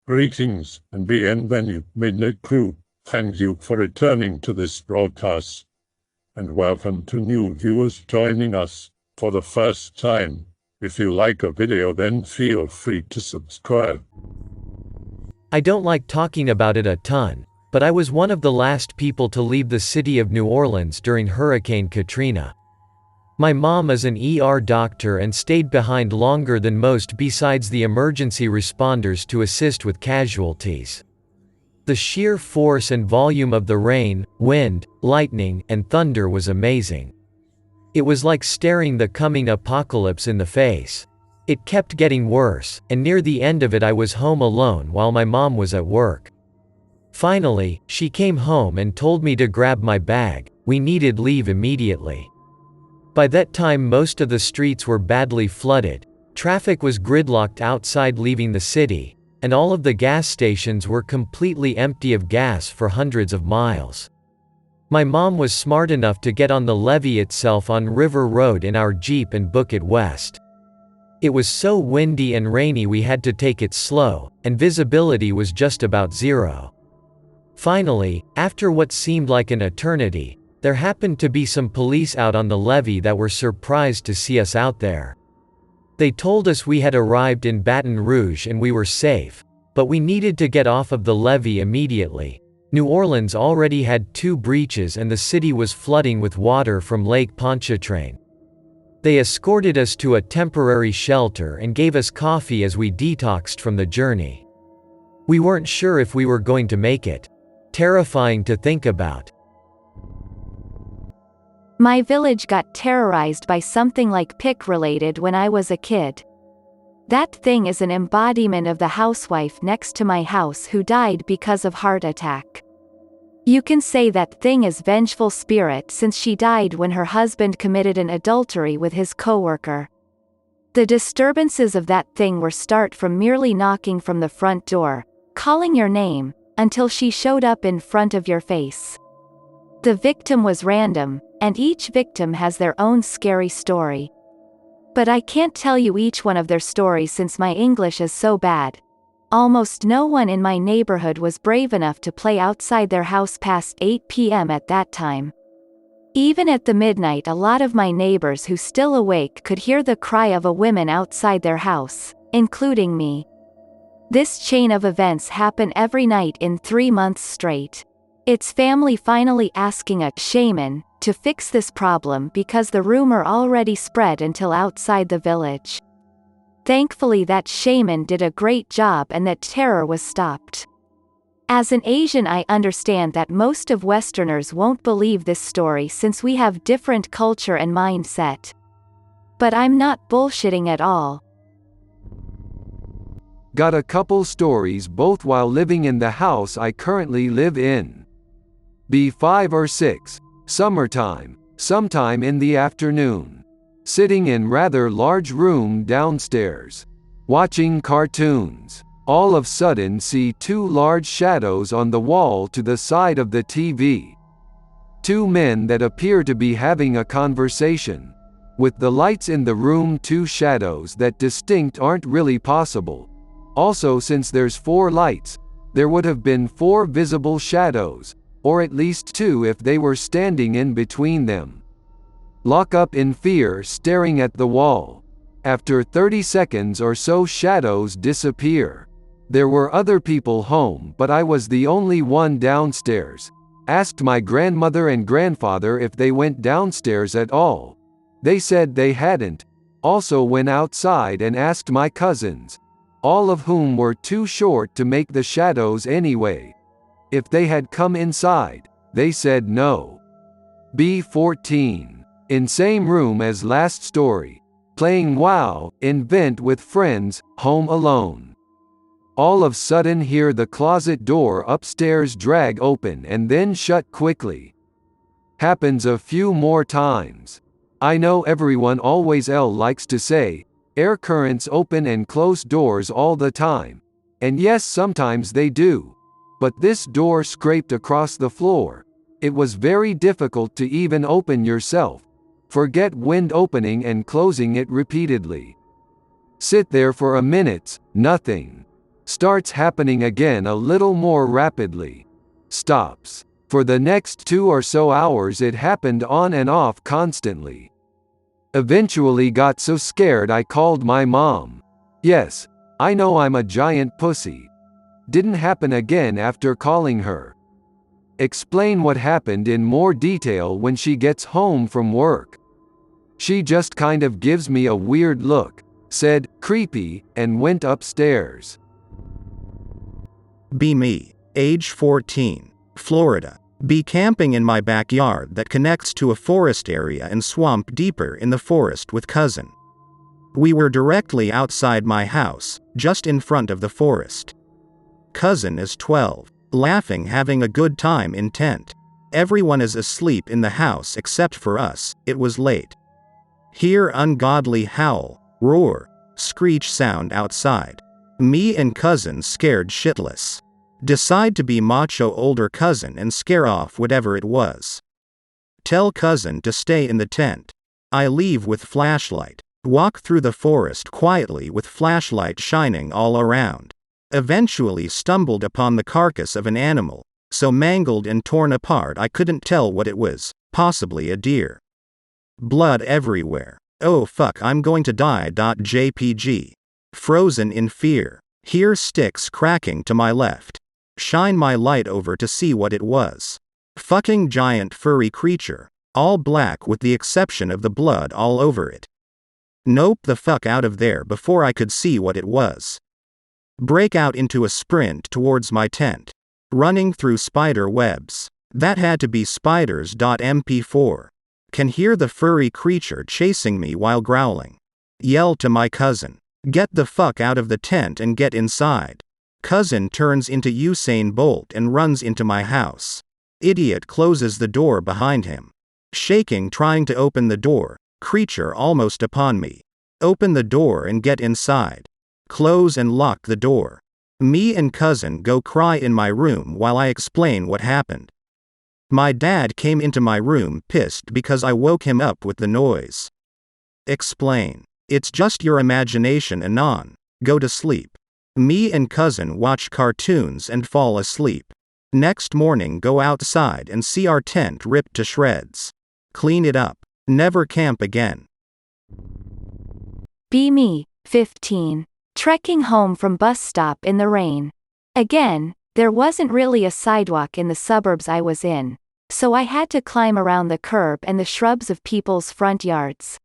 Greetings and bienvenue, midnight crew. Thank you for returning to this broadcast, and welcome to new viewers joining us for the first time. If you like a video, then feel free to subscribe. I don't like talking about it a ton, but I was one of the last people to leave the city of New Orleans during Hurricane Katrina. My mom is an ER doctor and stayed behind longer than most besides the emergency responders to assist with casualties. The sheer force and volume of the rain, wind, lightning, and thunder was amazing. It was like staring the coming apocalypse in the face. It kept getting worse, and near the end of it I was home alone while my mom was at work. Finally, she came home and told me to grab my bag. We needed leave immediately. By that time most of the streets were badly flooded, traffic was gridlocked outside leaving the city, and all of the gas stations were completely empty of gas for hundreds of miles. My mom was smart enough to get on the levee itself on River Road in our Jeep and book it west. It was so windy and rainy we had to take it slow, and visibility was just about zero. Finally, after what seemed like an eternity, there happened to be some police out on the levee that were surprised to see us out there. They told us we had arrived in Baton Rouge and we were safe, but we needed to get off of the levee immediately. New Orleans already had 2 breaches and the city was flooding with water from Lake Pontchartrain. They escorted us to a temporary shelter and gave us coffee as we detoxed from the journey. We weren't sure if we were going to make it. Terrifying to think about. My village got terrorized by something like pick-related when I was a kid. That thing is an embodiment of the housewife next to my house who died because of heart attack. You can say that thing is vengeful spirit since she died when her husband committed an adultery with his coworker. The disturbances of that thing were start from merely knocking from the front door, calling your name, until she showed up in front of your face. The victim was random, and each victim has their own scary story. But I can't tell you each one of their stories since my English is so bad. Almost no one in my neighborhood was brave enough to play outside their house past 8 p.m. at that time. Even at the midnight, a lot of my neighbors who still awake could hear the cry of a woman outside their house, including me. This chain of events happen every night in 3 months straight. It's family finally asking a shaman to fix this problem because the rumor already spread until outside the village. Thankfully that shaman did a great job and that terror was stopped. As an Asian, I understand that most of Westerners won't believe this story since we have different culture and mindset. But I'm not bullshitting at all. Got a couple stories both while living in the house I currently live in. B5 or 6, summertime, sometime in the afternoon. Sitting in rather large room downstairs. Watching cartoons. All of sudden see 2 large shadows on the wall to the side of the TV. 2 men that appear to be having a conversation. With the lights in the room, 2 shadows that distinct aren't really possible. Also, since there's 4 lights, there would have been 4 visible shadows, or at least 2 if they were standing in between them. Lock up in fear staring at the wall. After 30 seconds or so shadows disappear. There were other people home but I was the only one downstairs. Asked my grandmother and grandfather if they went downstairs at all. They said they hadn't. Also went outside and asked my cousins, all of whom were too short to make the shadows anyway, if they had come inside. They said no. B14. In same room as last story. Playing WoW, Invent with friends, home alone. All of sudden hear the closet door upstairs drag open and then shut quickly. Happens a few more times. I know everyone always likes to say, air currents open and close doors all the time. And yes, sometimes they do. But this door scraped across the floor. It was very difficult to even open yourself. Forget wind opening and closing it repeatedly. Sit there for a minute, nothing. Starts happening again a little more rapidly. Stops. For the next 2 or so hours it happened on and off constantly. Eventually got so scared I called my mom. Yes, I know I'm a giant pussy. Didn't happen again after calling her. Explain what happened in more detail when she gets home from work. She just kind of gives me a weird look, said, creepy, and went upstairs. Be me, age 14, Florida. Be camping in my backyard that connects to a forest area and swamp deeper in the forest with cousin. We were directly outside my house, just in front of the forest. Cousin is 12, laughing, having a good time in tent. Everyone is asleep in the house except for us. It was late. Hear ungodly howl, roar, screech sound outside. Me and cousin scared shitless. Decide to be macho older cousin and scare off whatever it was. Tell cousin to stay in the tent. I leave with flashlight. Walk through the forest quietly with flashlight shining all around. Eventually stumbled upon the carcass of an animal, so mangled and torn apart I couldn't tell what it was, possibly a deer. Blood everywhere. Oh fuck, I'm going to die. JPG. Frozen in fear. Hear sticks cracking to my left. Shine my light over to see what it was. Fucking giant furry creature. All black with the exception of the blood all over it. Nope the fuck out of there before I could see what it was. Break out into a sprint towards my tent. Running through spider webs. That had to be spiders. MP4. Can hear the furry creature chasing me while growling. Yell to my cousin. Get the fuck out of the tent and get inside. Cousin turns into Usain Bolt and runs into my house. Idiot closes the door behind him. Shaking trying to open the door, creature almost upon me. Open the door and get inside. Close and lock the door. Me and cousin go cry in my room while I explain what happened. My dad came into my room pissed because I woke him up with the noise. Explain. It's just your imagination Anon. Go to sleep. Me and cousin watch cartoons and fall asleep. Next morning go outside and see our tent ripped to shreds. Clean it up. Never camp again. Be me, 15. Trekking home from bus stop in the rain. Again, there wasn't really a sidewalk in the suburbs I was in, so I had to climb around the curb and the shrubs of people's front yards.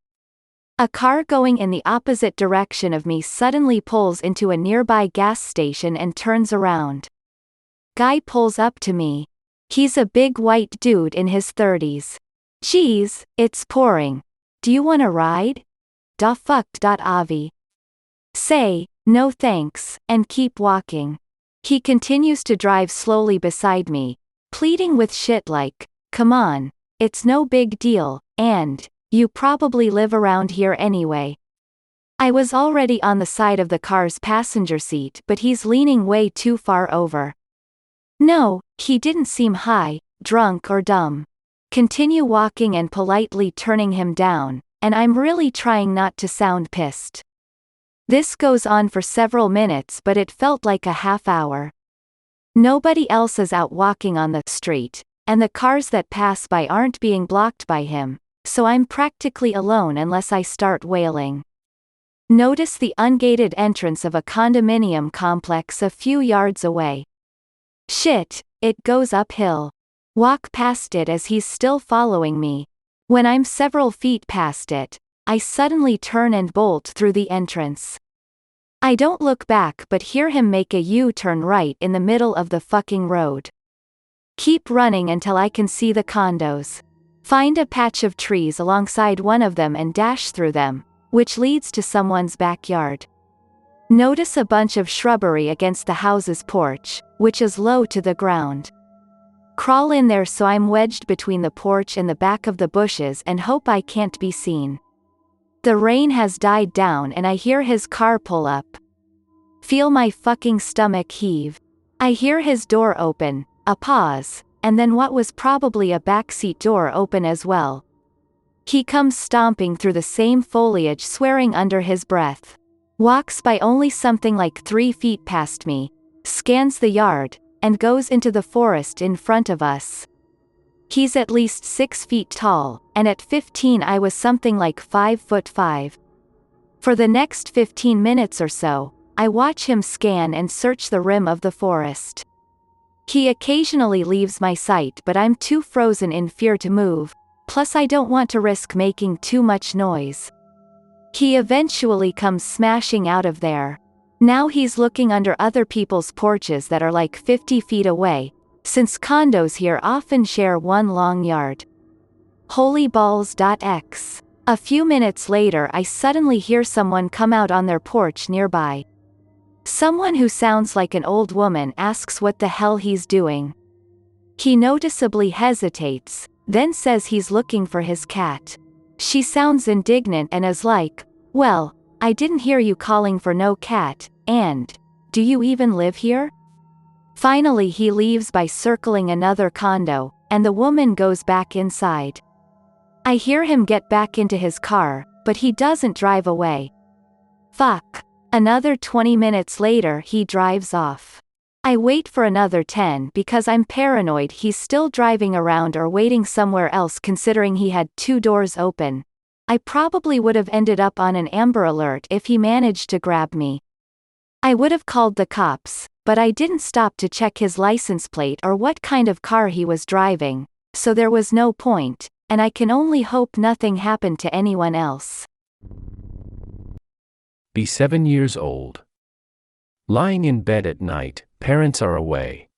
A car going in the opposite direction of me suddenly pulls into a nearby gas station and turns around. Guy pulls up to me. He's a big white dude in his 30s. Geez, it's pouring. Do you want a ride? Da fuck. Avi. Say, no thanks, and keep walking. He continues to drive slowly beside me, pleading with shit like, come on, it's no big deal, and, you probably live around here anyway. I was already on the side of the car's passenger seat but he's leaning way too far over. No, he didn't seem high, drunk or dumb. Continue walking and politely turning him down, and I'm really trying not to sound pissed. This goes on for several minutes but it felt like a half hour. Nobody else is out walking on the street, and the cars that pass by aren't being blocked by him, so I'm practically alone unless I start wailing. Notice the ungated entrance of a condominium complex a few yards away. Shit, it goes uphill. Walk past it as he's still following me. When I'm several feet past it, I suddenly turn and bolt through the entrance. I don't look back but hear him make a U-turn right in the middle of the fucking road. Keep running until I can see the condos. Find a patch of trees alongside one of them and dash through them, which leads to someone's backyard. Notice a bunch of shrubbery against the house's porch, which is low to the ground. Crawl in there so I'm wedged between the porch and the back of the bushes and hope I can't be seen. The rain has died down and I hear his car pull up. Feel my fucking stomach heave. I hear his door open, a pause, and then what was probably a backseat door open as well. He comes stomping through the same foliage swearing under his breath. walks by only something like 3 feet past me, scans the yard, and goes into the forest in front of us. He's at least 6 feet tall, and at 15 I was something like 5'5". For the next 15 minutes or so, I watch him scan and search the rim of the forest. He occasionally leaves my sight, but I'm too frozen in fear to move, plus I don't want to risk making too much noise. He eventually comes smashing out of there. Now he's looking under other people's porches that are like 50 feet away, since condos here often share one long yard. Holyballs.x. A few minutes later I suddenly hear someone come out on their porch nearby. Someone who sounds like an old woman asks what the hell he's doing. He noticeably hesitates, then says he's looking for his cat. She sounds indignant and is like, "Well, I didn't hear you calling for no cat, and do you even live here?" Finally he leaves by circling another condo, and the woman goes back inside. I hear him get back into his car, but he doesn't drive away. Fuck. Another 20 minutes later he drives off. I wait for another 10 because I'm paranoid he's still driving around or waiting somewhere else, considering he had 2 doors open. I probably would have ended up on an Amber Alert if he managed to grab me. I would have called the cops, but I didn't stop to check his license plate or what kind of car he was driving, so there was no point, and I can only hope nothing happened to anyone else. Be 7 years old. Lying in bed at night, parents are away.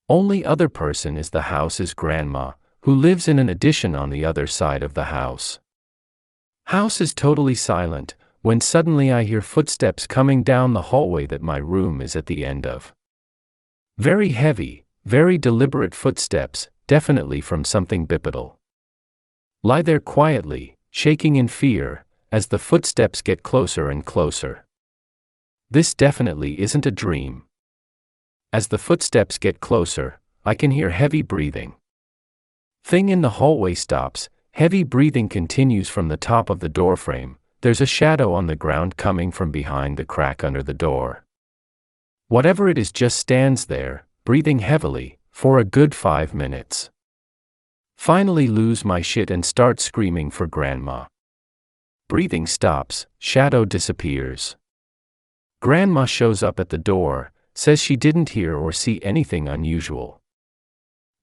Only other person is the house is grandma, who lives in an addition on the other side of the house. House is totally silent, when suddenly I hear footsteps coming down the hallway that my room is at the end of. Very heavy, very deliberate footsteps, definitely from something bipedal. Lie there quietly, shaking in fear, as the footsteps get closer and closer. This definitely isn't a dream. As the footsteps get closer, I can hear heavy breathing. Thing in the hallway stops, heavy breathing continues from the top of the doorframe. There's a shadow on the ground coming from behind the crack under the door. Whatever it is just stands there, breathing heavily, for a good 5 minutes. Finally lose my shit and start screaming for grandma. Breathing stops, shadow disappears. Grandma shows up at the door, says she didn't hear or see anything unusual.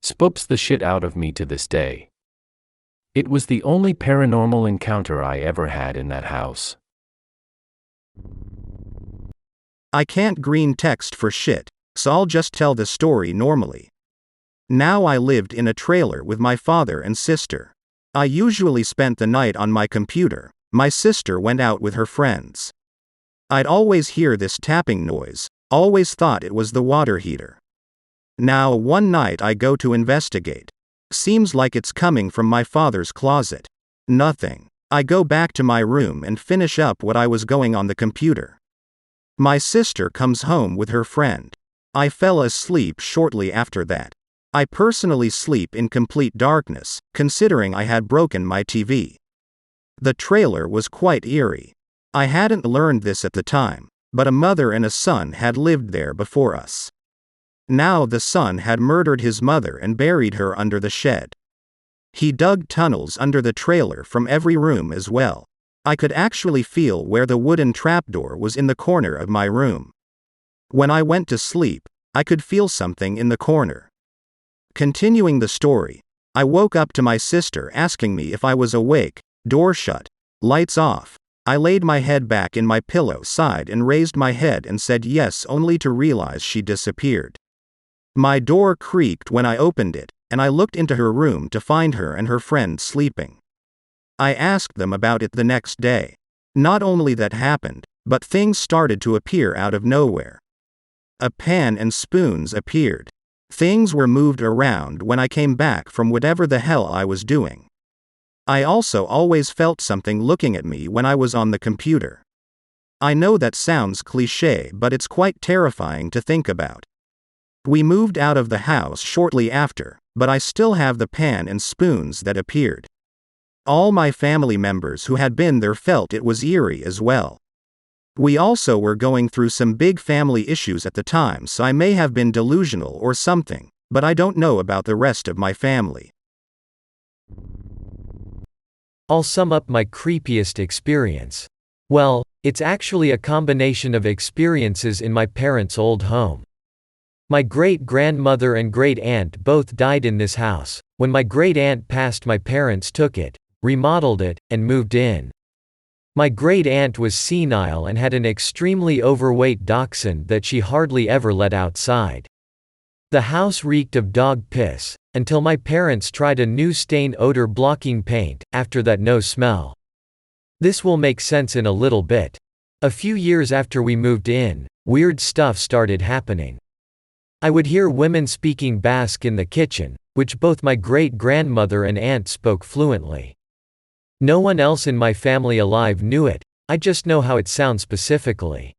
Spooks the shit out of me to this day. It was the only paranormal encounter I ever had in that house. I can't green text for shit, so I'll just tell the story normally. Now I lived in a trailer with my father and sister. I usually spent the night on my computer. My sister went out with her friends. I'd always hear this tapping noise, always thought it was the water heater. Now one night I go to investigate. Seems like it's coming from my father's closet. Nothing. I go back to my room and finish up what I was going on the computer. My sister comes home with her friend. I fell asleep shortly after that. I personally sleep in complete darkness, considering I had broken my TV. The trailer was quite eerie. I hadn't learned this at the time, but a mother and a son had lived there before us. Now the son had murdered his mother and buried her under the shed. He dug tunnels under the trailer from every room as well. I could actually feel where the wooden trapdoor was in the corner of my room. When I went to sleep, I could feel something in the corner. Continuing the story, I woke up to my sister asking me if I was awake, door shut, lights off. I laid my head back in my pillow side and raised my head and said yes, only to realize she disappeared. My door creaked when I opened it, and I looked into her room to find her and her friend sleeping. I asked them about it the next day. Not only that happened, but things started to appear out of nowhere. A pan and spoons appeared. Things were moved around when I came back from whatever the hell I was doing. I also always felt something looking at me when I was on the computer. I know that sounds cliché, but it's quite terrifying to think about. We moved out of the house shortly after, but I still have the pan and spoons that appeared. All my family members who had been there felt it was eerie as well. We also were going through some big family issues at the time, so I may have been delusional or something, but I don't know about the rest of my family. I'll sum up my creepiest experience. Well, it's actually a combination of experiences in my parents' old home. My great-grandmother and great-aunt both died in this house. When my great-aunt passed, my parents took it, remodeled it, and moved in. My great-aunt was senile and had an extremely overweight dachshund that she hardly ever let outside. The house reeked of dog piss, until my parents tried a new stain odor blocking paint. After that, no smell. This will make sense in a little bit. A few years after we moved in, weird stuff started happening. I would hear women speaking Basque in the kitchen, which both my great-grandmother and aunt spoke fluently. No one else in my family alive knew it, I just know how it sounds specifically.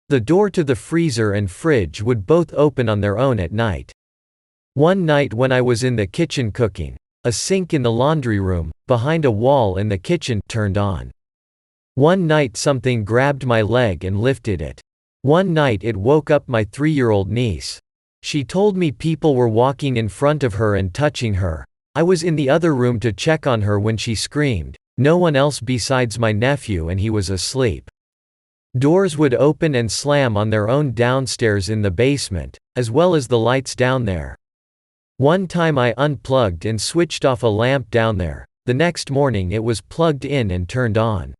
The door to the freezer and fridge would both open on their own at night. One night when I was in the kitchen cooking, a sink in the laundry room, behind a wall in the kitchen, turned on. One night something grabbed my leg and lifted it. One night it woke up my 3-year-old niece. She told me people were walking in front of her and touching her. I was in the other room to check on her when she screamed. No one else besides my nephew, and he was asleep. Doors would open and slam on their own downstairs in the basement, as well as the lights down there. One time I unplugged and switched off a lamp down there. The next morning it was plugged in and turned on.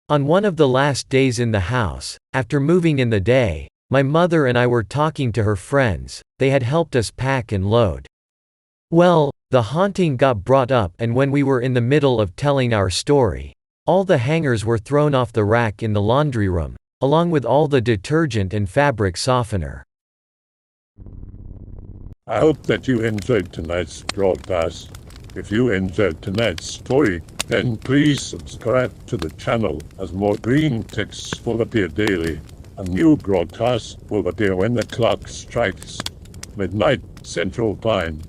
On one of the last days in the house, after moving in the day, my mother and I were talking to her friends. They had helped us pack and load. Well, the haunting got brought up, and when we were in the middle of telling our story, all the hangers were thrown off the rack in the laundry room, along with all the detergent and fabric softener. I hope that you enjoyed tonight's broadcast. If you enjoyed tonight's story, then please subscribe to the channel, as more Greentext will appear daily. A new broadcast will appear when the clock strikes midnight Central Time.